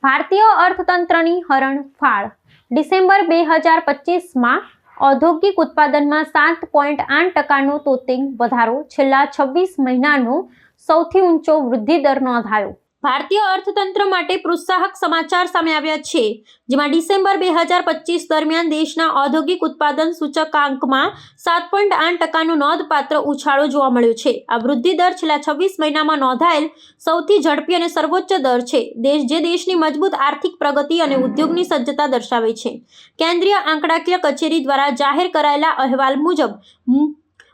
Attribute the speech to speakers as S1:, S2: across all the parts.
S1: ભારતીય અર્થતંત્રની હરણફાળ ડિસેમ્બર 2025માં ઔદ્યોગિક ઉત્પાદનમાં 7.8%નો તોતિંગ વધારો, છેલ્લા 26 મહિનાનો સૌથી ઊંચો વૃદ્ધિ દર નોંધાયો. ભારતીય અર્થતંત્ર માટે પ્રોત્સાહક સમાચાર સામે આવ્યા છે, જેમાં ડિસેમ્બર 2025 દરમિયાન દેશના ઔદ્યોગિક ઉત્પાદન સૂચકાંકમાં 7.8%નો નોંધપાત્ર ઉછાળો જોવા મળ્યો છે. આ વૃદ્ધિ દર છેલ્લા 26 મહિનામાં નોંધાયેલ સૌથી ઝડપી અને સર્વોચ્ચ દર છે, જે દેશની મજબૂત આર્થિક પ્રગતિ અને ઉદ્યોગની સજ્જતા દર્શાવે છે. કેન્દ્રીય આંકડાકીય કચેરી દ્વારા જાહેર કરાયેલા અહેવાલ મુજબ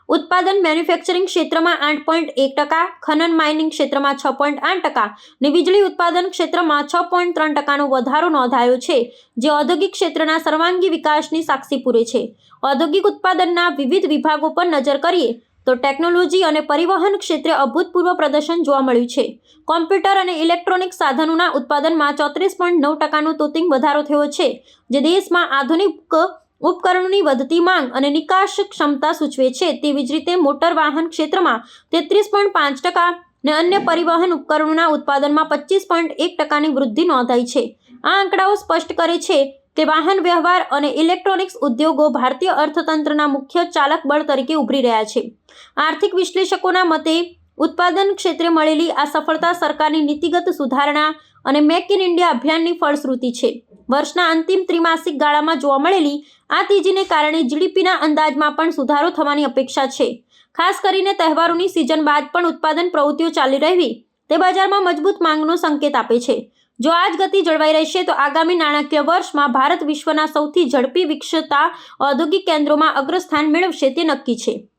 S1: ઉત્પાદન મેન્યુફેક્ચરિંગ ક્ષેત્રમાં 8.1%, ખનન માઇનિંગ ક્ષેત્રમાં 6.8% અને વીજળી ઉત્પાદન ક્ષેત્રમાં 6.3%નો વધારો નોંધાયો છે, જે ઔદ્યોગિક ક્ષેત્રના સર્વાંગી વિકાસની સાક્ષી પૂરે છે. ઔદ્યોગિક ઉત્પાદનના વિવિધ વિભાગો પર નજર કરીએ તો ટેકનોલોજી અને પરિવહન ક્ષેત્રે અભૂતપૂર્વ પ્રદર્શન જોવા મળ્યું છે. કોમ્પ્યુટર અને ઇલેક્ટ્રોનિક સાધનોના ઉત્પાદનમાં 34.9%નો તોતિંગ વધારો થયો છે, જે દેશમાં આધુનિક ઉપકરણોની વધતી માંગ અને નિકાસ ક્ષમતા સૂચવે છે. તેવી જ રીતે મોટર વાહન ક્ષેત્રમાં 33.5% અને અન્ય પરિવહન ઉપકરણોના ઉત્પાદનમાં 25.1%ની વૃદ્ધિ નોંધાઈ છે. આ આંકડાઓ સ્પષ્ટ કરે છે કે વાહન વ્યવહાર અને ઇલેક્ટ્રોનિક્સ ઉદ્યોગો ભારતીય અર્થતંત્રના મુખ્ય ચાલક બળ તરીકે ઉભરી રહ્યા છે. આર્થિક વિશ્લેષકોના મતે ઉત્પાદન ક્ષેત્રે મળેલી આ સફળતા સરકારની નીતિગત સુધારણા અને મેક ઇન ઇન્ડિયા અભિયાનની ફળશ્રુતિ છે. વર્ષના અંતિમ ત્રિમાસિક ગાળામાં જોવા મળેલી આ તેજીને કારણે જીડીપીના અંદાજમાં પણ સુધારો થવાની અપેક્ષા છે. ખાસ કરીને તહેવારોની સિઝન બાદ પણ ઉત્પાદન પ્રવૃત્તિઓ ચાલી રહેવી તે બજારમાં મજબૂત માંગનો સંકેત આપે છે. જો આ જ ગતિ જળવાઈ રહેશે તો આગામી નાણાકીય વર્ષમાં ભારત વિશ્વના સૌથી ઝડપી વિકસતા ઔદ્યોગિક કેન્દ્રોમાં અગ્રસ્થાન મેળવશે તે નક્કી છે.